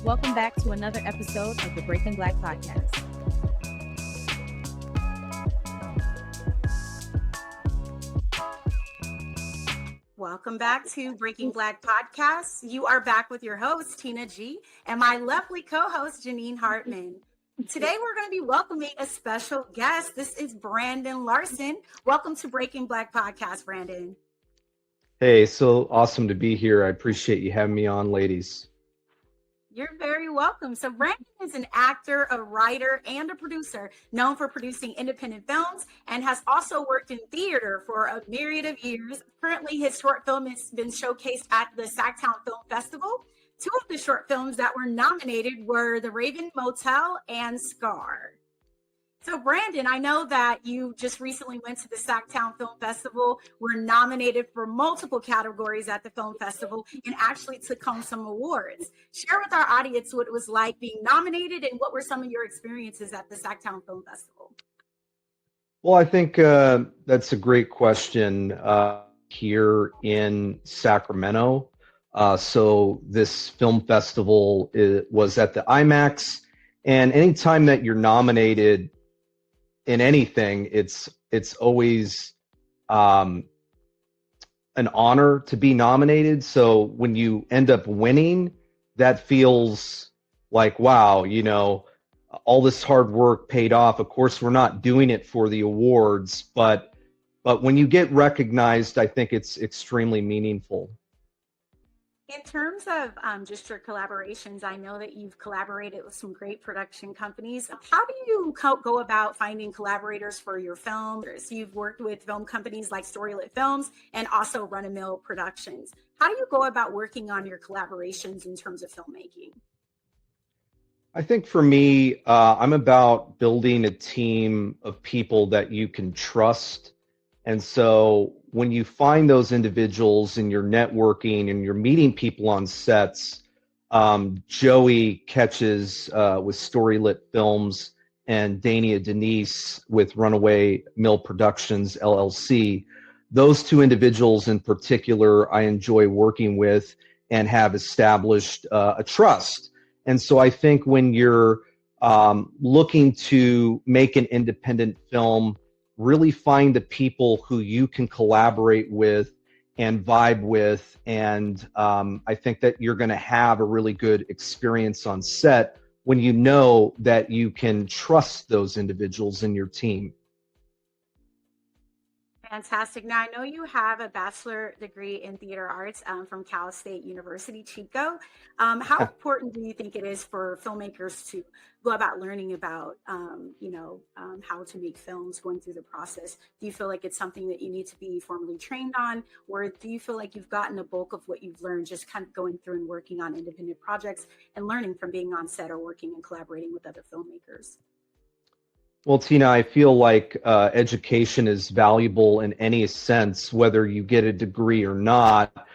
Welcome back to another episode of the Breaking Black Podcast. Welcome back to Breaking Black Podcast. You are back with your host, Tina G, and my lovely co-host, Janine Hartmann. Today, we're going to be welcoming a special guest. This is Brandon Larson. Welcome to Breaking Black Podcast, Brandon. Hey, so awesome to be here. I appreciate you having me on, ladies. You're very welcome. So Brandon is an actor, a writer, and a producer known for producing independent films and has also worked in theater for a myriad of years. Currently, his short film has been showcased at the Sactown Film Festival. Two of the short films that were nominated were The Raven Motel and Scar. So Brandon, I know that you just recently went to the Sactown Film Festival, were nominated for multiple categories at the film festival, and actually took home some awards. Share with our audience what it was like being nominated and what were some of your experiences at the Sactown Film Festival. Well, I think that's a great question here in Sacramento. So this film festival was at the IMAX, and anytime that you're nominated in anything, it's always an honor to be nominated. So when you end up winning, that feels like, wow, you know, all this hard work paid off. Of course, we're not doing it for the awards, but when you get recognized, I think it's extremely meaningful. In terms of just your collaborations, I know that you've collaborated with some great production companies. How do you go about finding collaborators for your films? You've worked with film companies like Storylit Films and also Run a Mill Productions. How do you go about working on your collaborations in terms of filmmaking? I think for me, I'm about building a team of people that you can trust. And so when you find those individuals and you're networking and you're meeting people on sets, Joey Catches with Storylit Films and Dania Denise with Runaway Mill Productions, LLC. Those two individuals in particular, I enjoy working with and have established a trust. And so I think when you're looking to make an independent film, really find the people who you can collaborate with and vibe with. And I think that you're going to have a really good experience on set when you know that you can trust those individuals in your team. Fantastic. Now, I know you have a bachelor degree in theater arts from Cal State University, Chico. How important do you think it is for filmmakers to go about learning about, how to make films, going through the process? Do you feel like it's something that you need to be formally trained on? Or do you feel like you've gotten a bulk of what you've learned just kind of going through and working on independent projects and learning from being on set or working and collaborating with other filmmakers? Well, Tina, I feel like education is valuable in any sense, whether you get a degree or not.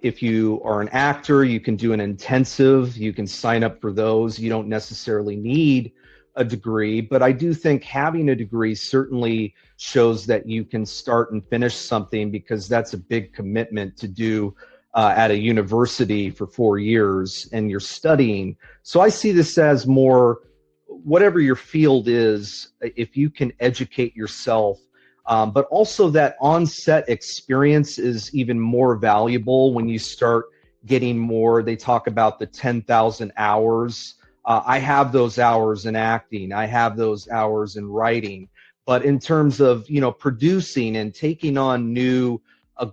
If you are an actor, you can do an intensive, you can sign up for those. You don't necessarily need a degree, but I do think having a degree certainly shows that you can start and finish something, because that's a big commitment to do at a university for 4 years and you're studying. So I see this as more, whatever your field is, if you can educate yourself, but also that on-set experience is even more valuable when you start getting more. They talk about the 10,000 hours. I have those hours in acting. I have those hours in writing. But in terms of, producing and taking on new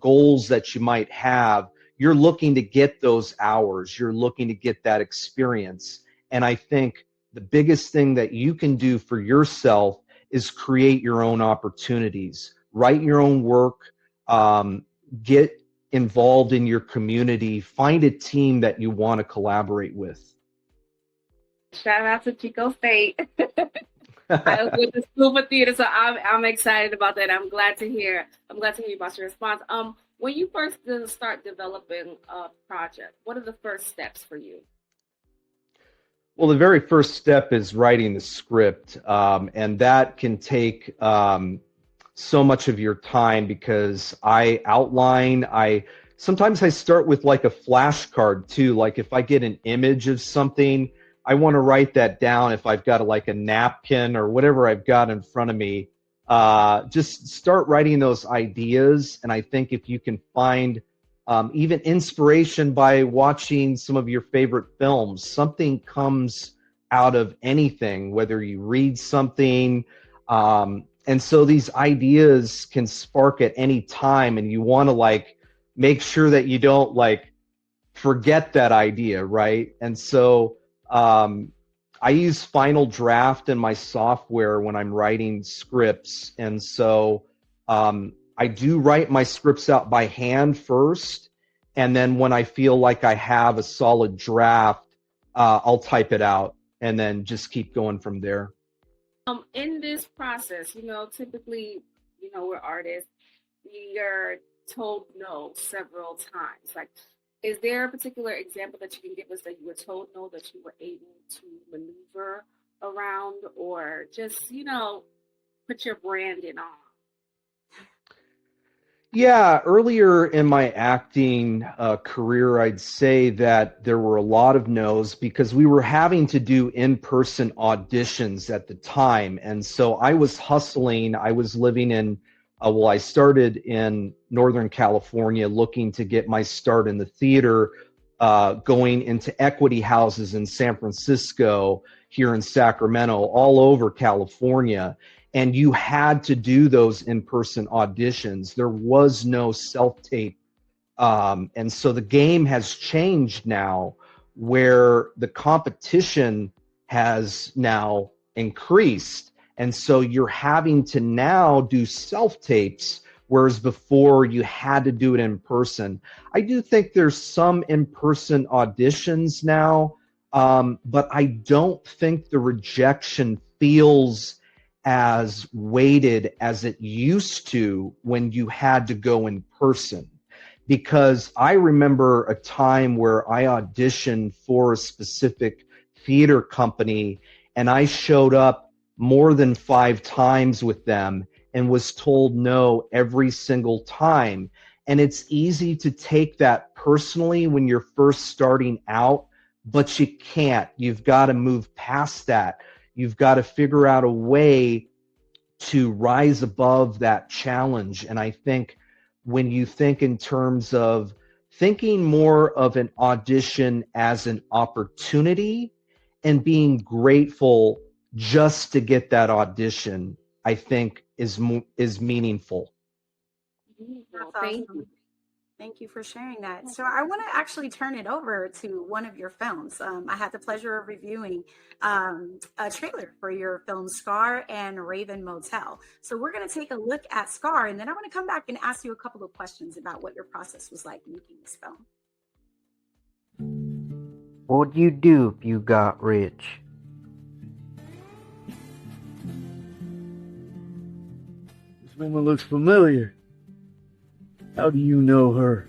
goals that you might have, you're looking to get those hours. You're looking to get that experience. And I think the biggest thing that you can do for yourself is create your own opportunities, write your own work, get involved in your community, find a team that you want to collaborate with. Shout out to Chico State. I went to school for theater, so I'm excited about that. I'm glad to hear about your response. When you first start developing a project, what are the first steps for you? Well, the very first step is writing the script, and that can take so much of your time, because I outline, I sometimes I start with like a flashcard too. Like if I get an image of something, I want to write that down. If I've got like a napkin or whatever I've got in front of me, just start writing those ideas. And I think if you can find even inspiration by watching some of your favorite films, something comes out of anything, whether you read something. And so these ideas can spark at any time, and you want to like make sure that you don't like forget that idea, right? And so I use Final Draft in my software when I'm writing scripts. And so I do write my scripts out by hand first. And then when I feel like I have a solid draft, I'll type it out and then just keep going from there. In this process, typically, we're artists, you're told no several times. Like, is there a particular example that you can give us that you were told no that you were able to maneuver around, or just, put your branding on? Yeah, earlier in my acting career, I'd say that there were a lot of no's because we were having to do in-person auditions at the time. And so I was hustling. I was living in, I started in Northern California looking to get my start in the theater, going into equity houses in San Francisco, here in Sacramento, all over California. And you had to do those in-person auditions. There was no self-tape. And so the game has changed now, where the competition has now increased. And so you're having to now do self-tapes, whereas before you had to do it in person. I do think there's some in-person auditions now, but I don't think the rejection feels as weighted as it used to when you had to go in person. Because I remember a time where I auditioned for a specific theater company and I showed up more than 5 times with them and was told no every single time. And it's easy to take that personally when you're first starting out, but you can't. You've got to move past that. You've got to figure out a way to rise above that challenge. And I think when you think in terms of thinking more of an audition as an opportunity and being grateful just to get that audition, I think is meaningful. That's awesome. Thank you for sharing that. So I want to actually turn it over to one of your films. I had the pleasure of reviewing a trailer for your film Scar and Raven Motel. So we're going to take a look at Scar, and then I want to come back and ask you a couple of questions about what your process was like making this film. What'd you do if you got rich? This woman looks familiar. How do you know her?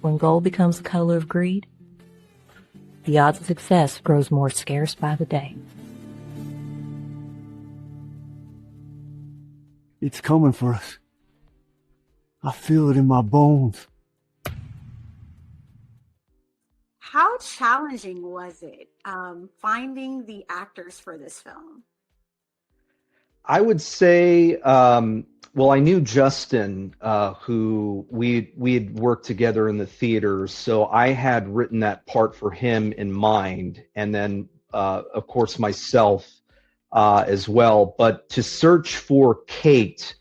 When gold becomes the color of greed, the odds of success grows more scarce by the day. It's coming for us. I feel it in my bones. How challenging was it finding the actors for this film? I would say, well, I knew Justin, who we had worked together in the theater, so I had written that part for him in mind, and then, of course, myself as well. But to search for Kate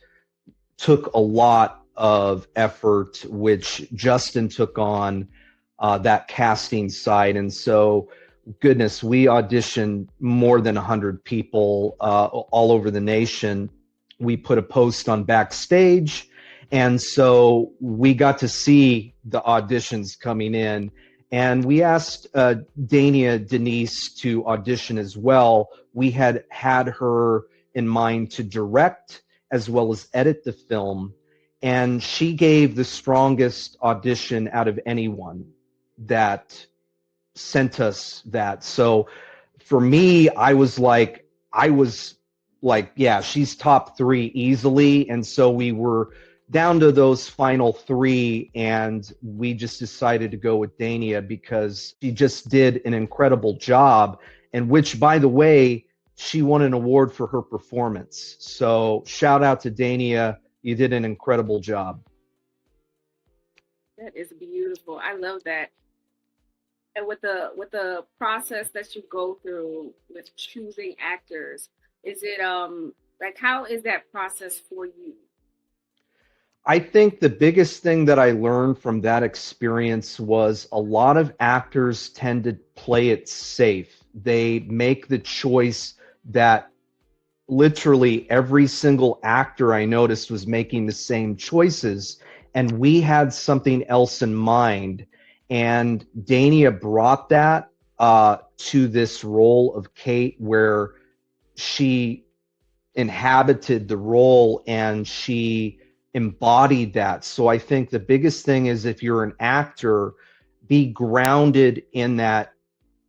took a lot of effort, which Justin took on that casting side, and so goodness, we auditioned more than 100 people all over the nation. We put a post on Backstage, and so we got to see the auditions coming in. And we asked Dania Denise to audition as well. We had her in mind to direct as well as edit the film, and she gave the strongest audition out of anyone that sent us that. So for me, I was like, yeah, she's top 3 easily. And so we were down to those final 3, and we just decided to go with Dania because she just did an incredible job, and which, by the way, she won an award for her performance. So shout out to Dania. You did an incredible job. That is beautiful. I love that. And with the process that you go through with choosing actors, is it like, how is that process for you? I think the biggest thing that I learned from that experience was a lot of actors tend to play it safe. They make the choice that literally every single actor I noticed was making the same choices, and we had something else in mind. And Dania brought that to this role of Kate, where she inhabited the role and she embodied that. So I think the biggest thing is, if you're an actor, be grounded in that.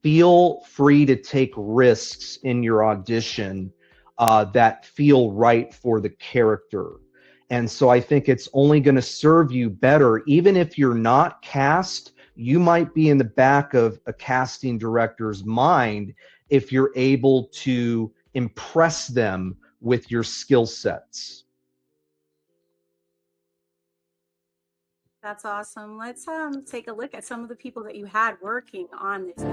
Feel free to take risks in your audition that feel right for the character. And so I think it's only going to serve you better. Even if you're not cast, you might be in the back of a casting director's mind if you're able to impress them with your skill sets. That's awesome. Let's take a look at some of the people that you had working on this.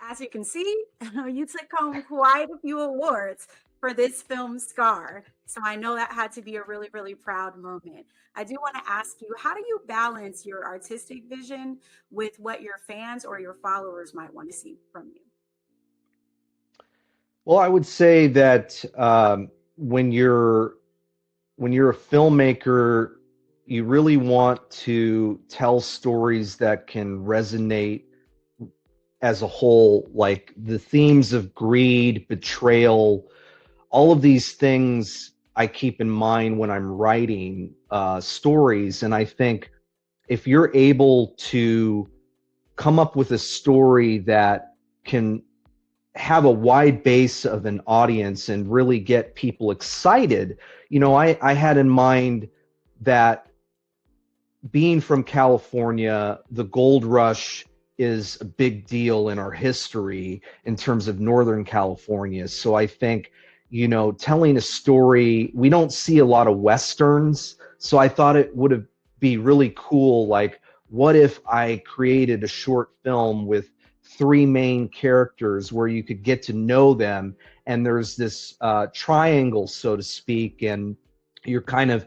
As you can see, you took home quite a few awards for this film, Scar. So I know that had to be a really, really proud moment. I do want to ask you, how do you balance your artistic vision with what your fans or your followers might want to see from you? Well, I would say that when you're a filmmaker, you really want to tell stories that can resonate as a whole, like the themes of greed, betrayal, all of these things I keep in mind when I'm writing stories. And I think if you're able to come up with a story that can have a wide base of an audience and really get people excited, I had in mind that being from California, the gold rush is a big deal in our history in terms of Northern California. So I think, telling a story, we don't see a lot of Westerns. So I thought it would be really cool. Like, what if I created a short film with 3 main characters where you could get to know them, and there's this triangle, so to speak, and you're kind of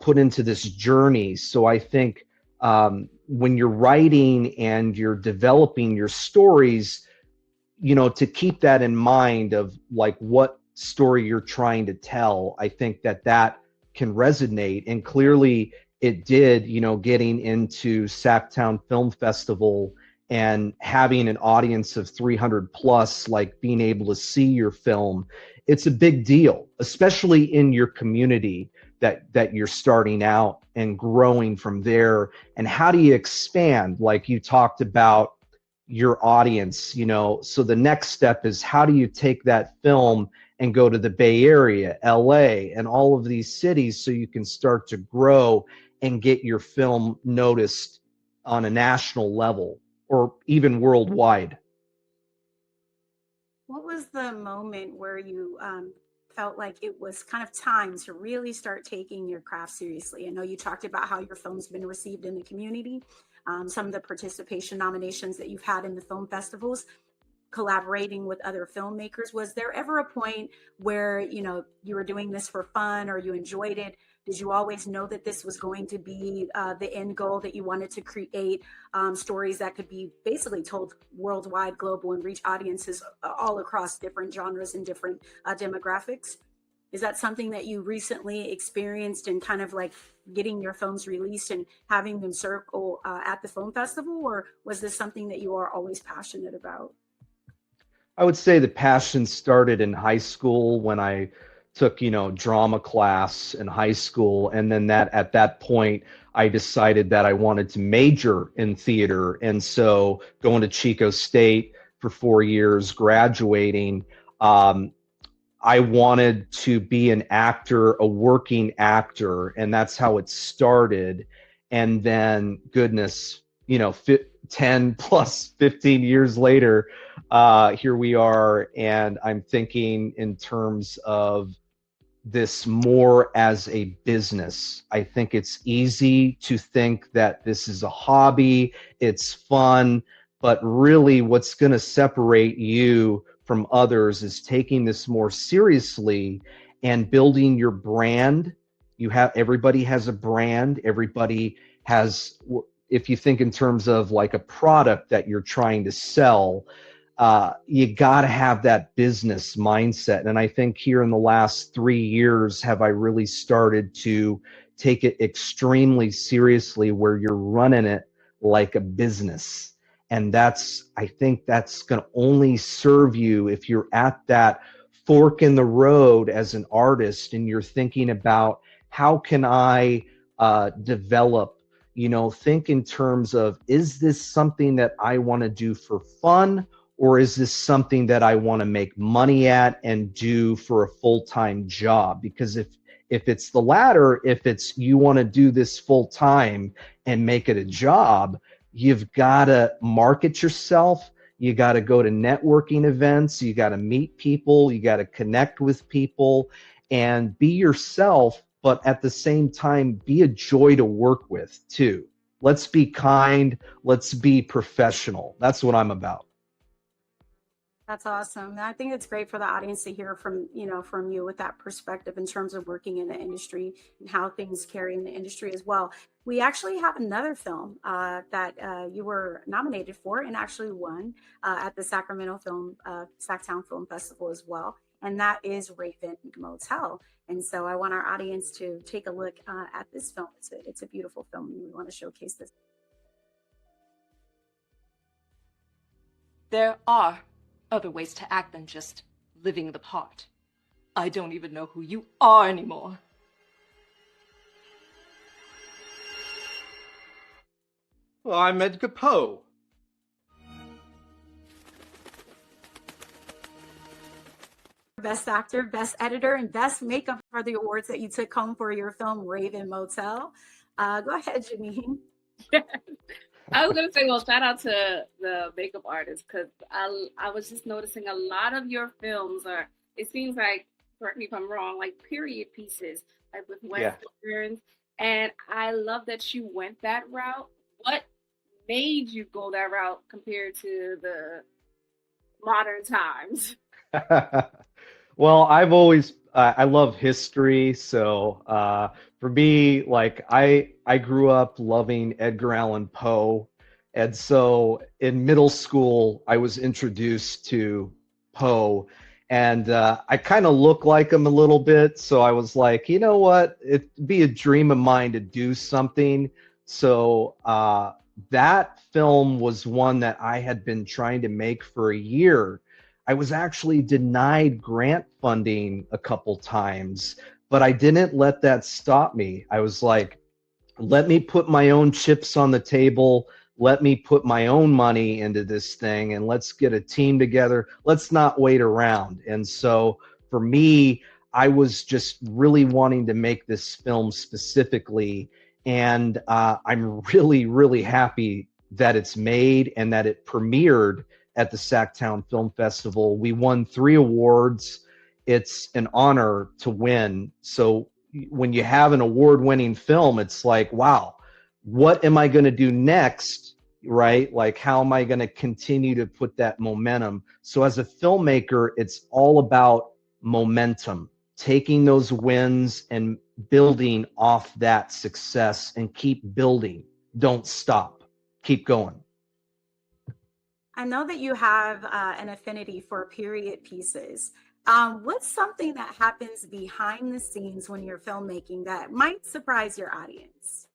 put into this journey. So I think when you're writing and you're developing your stories, to keep that in mind of like what story you're trying to tell, I think that can resonate. And clearly it did, getting into Sactown Film Festival and having an audience of 300 plus, like being able to see your film, it's a big deal, especially in your community that you're starting out and growing from there. And how do you expand? Like you talked about your audience, so the next step is, how do you take that film and go to the Bay Area, LA, and all of these cities so you can start to grow and get your film noticed on a national level or even worldwide? What was the moment where you felt like it was kind of time to really start taking your craft seriously? I know you talked about how your film's been received in the community, some of the participation nominations that you've had in the film festivals, collaborating with other filmmakers. Was there ever a point where, you were doing this for fun or you enjoyed it? Did you always know that this was going to be the end goal, that you wanted to create stories that could be basically told worldwide, global, and reach audiences all across different genres and different demographics? Is that something that you recently experienced in kind of like getting your films released and having them circle at the film festival? Or was this something that you are always passionate about? I would say the passion started in high school when I took, drama class in high school. And then at that point, I decided that I wanted to major in theater. And so going to Chico State for 4 years, graduating, I wanted to be an actor, a working actor. And that's how it started. And then goodness, 10 plus 15 years later, here we are. And I'm thinking in terms of this more as a business. I think it's easy to think that this is a hobby, it's fun, but really what's going to separate you from others is taking this more seriously and building your brand. Everybody has a brand, everybody has, if you think in terms of like a product that you're trying to sell, you got to have that business mindset. And I think here in the last 3 years have I really started to take it extremely seriously, where you're running it like a business. And I think that's going to only serve you if you're at that fork in the road as an artist and you're thinking about, how can I develop, think in terms of, is this something that I want to do for fun? Or is this something that I want to make money at and do for a full-time job? Because if it's the latter, if it's you want to do this full-time and make it a job, you've got to market yourself. You got to go to networking events. You got to meet people. You got to connect with people and be yourself, but at the same time, be a joy to work with too. Let's be kind. Let's be professional. That's what I'm about. That's awesome. I think it's great for the audience to hear from you with that perspective in terms of working in the industry and how things carry in the industry as well. We actually have another film that you were nominated for and actually won at the Sactown Film Festival as well. And that is Raven Motel. And so I want our audience to take a look at this film. It's a beautiful film, and we want to showcase this. There are other ways to act than just living the part. I don't even know who you are anymore. Well, I'm Edgar Poe. Best actor, best editor, and best makeup are the awards that you took home for your film Raven Motel. Go ahead, Janine. I was gonna say, well, shout out to the makeup artist, because I was just noticing a lot of your films are, it seems like, correct me if I'm wrong, like period pieces, like with westerns. And I love that you went that route. What made you go that route compared to the modern times? Well, I've always I love history, so for me, like I grew up loving Edgar Allan Poe, and so in middle school I was introduced to Poe, And I kind of look like him a little bit. So I was like, you know what? It'd be a dream of mine to do something. So that film was one that I had been trying to make for a year. I was actually denied grant funding a couple times, but I didn't let that stop me. I was like, let me put my own chips on the table. Let me put my own money into this thing and let's get a team together. Let's not wait around. And so for me, I was just really wanting to make this film specifically. And I'm really, really happy that it's made and that it premiered at the Sactown Film Festival. We won 3 awards. It's an honor to win. So when you have an award-winning film, it's like, wow, what am I going to do next, right? Like, how am I going to continue to put that momentum? So as a filmmaker, it's all about momentum, taking those wins and building off that success and keep building. Don't stop. Keep going. I know that you have an affinity for period pieces. What's something that happens behind the scenes when you're filmmaking that might surprise your audience?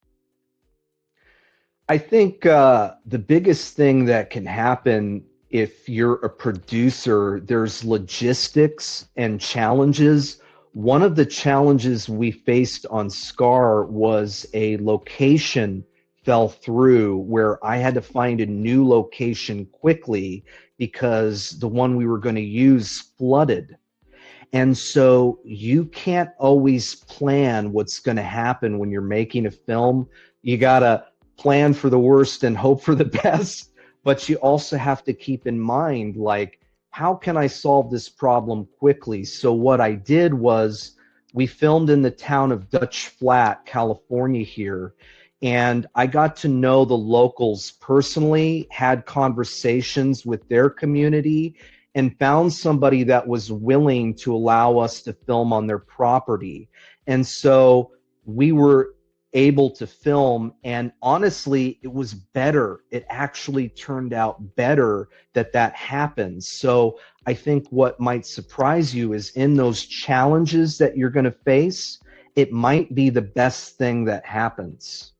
I think the biggest thing that can happen if you're a producer, there's logistics and challenges. One of the challenges we faced on Scar was a location fell through where I had to find a new location quickly because the one we were going to use flooded. And so you can't always plan what's going to happen when you're making a film. You got to plan for the worst and hope for the best, but you also have to keep in mind, like, how can I solve this problem quickly? So what I did was we filmed in the town of Dutch Flat, California here, and I got to know the locals personally, had conversations with their community, and found somebody that was willing to allow us to film on their property. And so we were able to film, and honestly, it was better. It actually turned out better that happened. So I think what might surprise you is in those challenges that you're going to face, it might be the best thing that happens.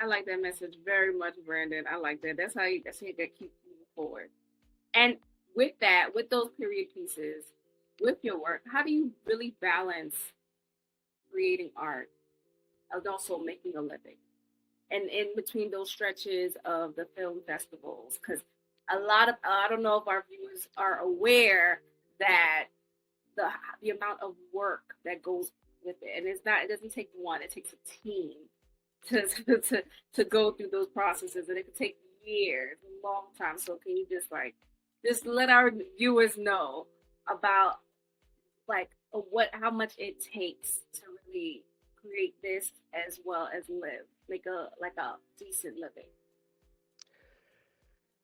I like that message very much, Brandon. I like that. That's how you get keep moving forward. And with that, with those period pieces, with your work, how do you really balance creating art and also making a living? And in between those stretches of the film festivals, because I don't know if our viewers are aware that the amount of work that goes with it, and it doesn't take one, it takes a team to go through those processes, and it can take years, a long time. So can you just let our viewers know about how much it takes to really create this as well as live like a decent living?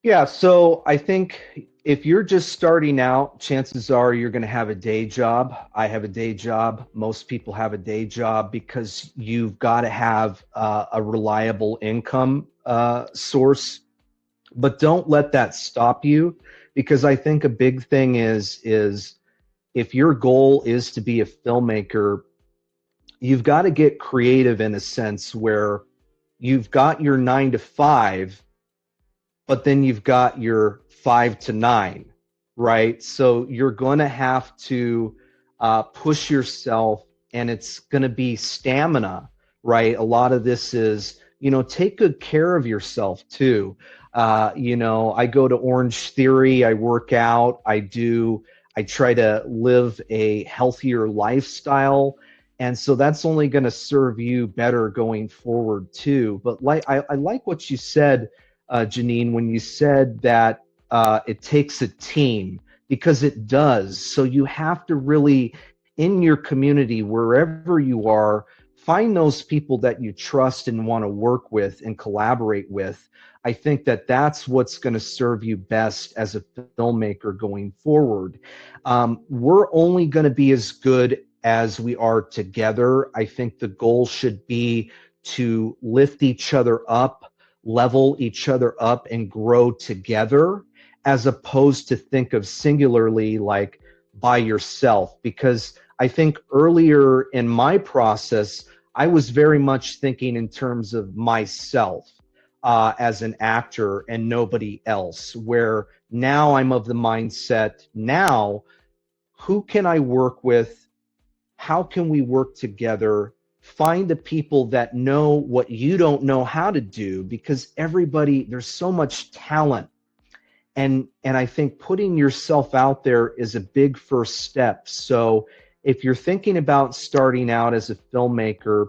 Yeah, so I think if you're just starting out, chances are you're going to have a day job. I have a day job. Most people have a day job because you've got to have a reliable income source. But don't let that stop you, because I think a big thing is if your goal is to be a filmmaker, you've got to get creative in a sense where you've got your 9 to 5, but then you've got your 5 to 9, right? So you're going to have to push yourself, and it's going to be stamina, right? A lot of this is, take good care of yourself too. I go to Orange Theory, I work out, I try to live a healthier lifestyle. And so that's only going to serve you better going forward too. But I like what you said, Janine, when you said that it takes a team, because it does. So you have to really, in your community, wherever you are, find those people that you trust and want to work with and collaborate with. I think that that's what's going to serve you best as a filmmaker going forward. We're only going to be as good as we are together. I think the goal should be to lift each other up, level each other up, and grow together, as opposed to think of singularly like by yourself. Because I think earlier in my process, I was very much thinking in terms of myself as an actor and nobody else, where now I'm of the mindset, now, who can I work with? How can we work together? Find the people that know what you don't know how to do, because everybody, there's so much talent. And I think putting yourself out there is a big first step. So if you're thinking about starting out as a filmmaker,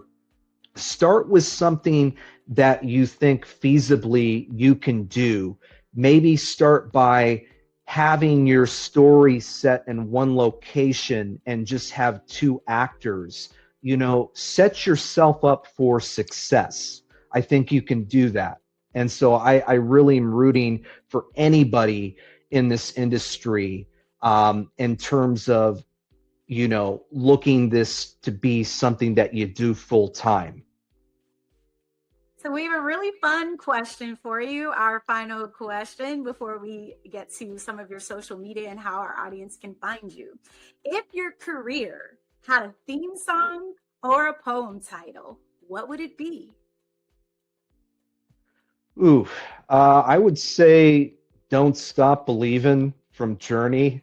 start with something that you think feasibly you can do. Maybe start by having your story set in one location and just have 2 actors. You know, set yourself up for success. I think you can do that. And so I really am rooting for anybody in this industry in terms of, you know, looking this to be something that you do full time. So we have a really fun question for you, our final question before we get to some of your social media and how our audience can find you. If your career had a theme song or a poem title, what would it be? Ooh, I would say Don't Stop Believin' from Journey.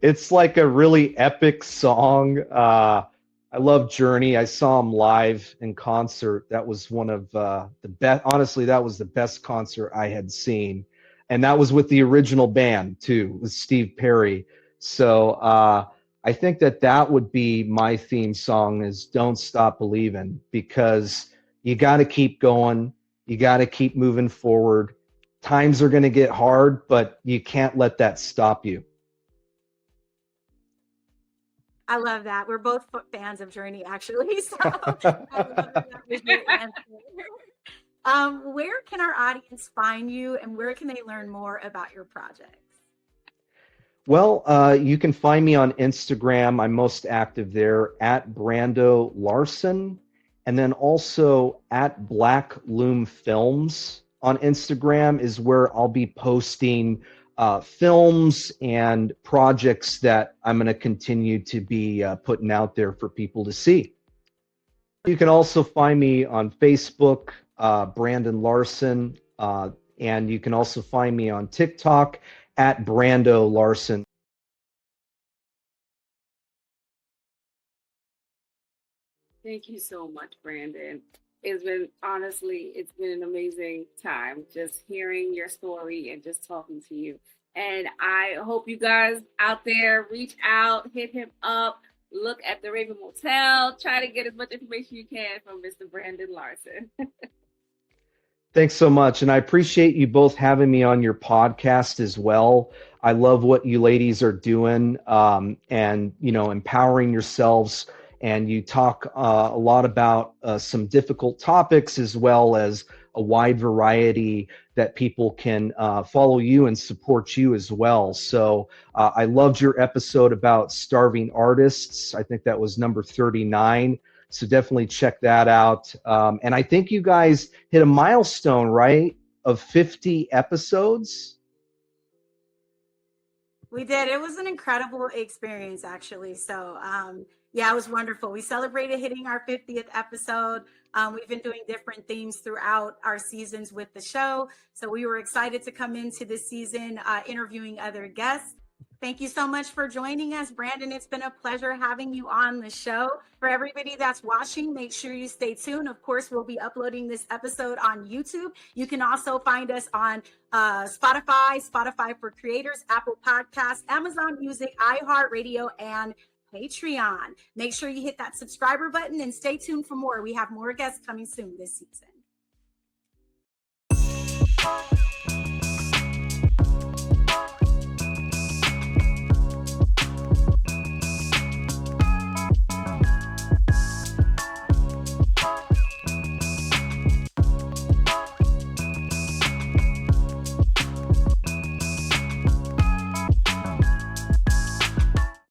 It's like a really epic song. I love Journey. I saw him live in concert. That was one of the best. Honestly, that was the best concert I had seen. And that was with the original band too, with Steve Perry. So I think that would be my theme song, is Don't Stop Believin', because you got to keep going. You got to keep moving forward. Times are going to get hard, but you can't let that stop you. I love that. We're both fans of Journey, actually. So I love that was your answer. Where can our audience find you, and where can they learn more about your projects? Well, you can find me on Instagram. I'm most active there at Brando Larson, and then also at Black Loom Films on Instagram is where I'll be posting films and projects that I'm going to continue to be putting out there for people to see. You can also find me on Facebook, Brandon Larson, and you can also find me on TikTok at Brando Larson. Thank you so much, Brandon. It's been an amazing time just hearing your story and just talking to you. And I hope you guys out there reach out, hit him up, look at the Raven Motel, try to get as much information you can from Mr. Brandon Larson. Thanks so much. And I appreciate you both having me on your podcast as well. I love what you ladies are doing and, you know, empowering yourselves. And you talk a lot about some difficult topics, as well as a wide variety that people can follow you and support you as well. So I loved your episode about starving artists. I think that was number 39. So definitely check that out. And I think you guys hit a milestone, right, of 50 episodes? We did. It was an incredible experience, actually. So, yeah, it was wonderful. We celebrated hitting our 50th episode. We've been doing different themes throughout our seasons with the show. So we were excited to come into this season interviewing other guests. Thank you so much for joining us, Brandon. It's been a pleasure having you on the show. For everybody that's watching, make sure you stay tuned. Of course, we'll be uploading this episode on YouTube. You can also find us on Spotify for Creators, Apple Podcasts, Amazon Music, iHeartRadio, and Patreon. Make sure you hit that subscriber button and stay tuned for more. We have more guests coming soon this season.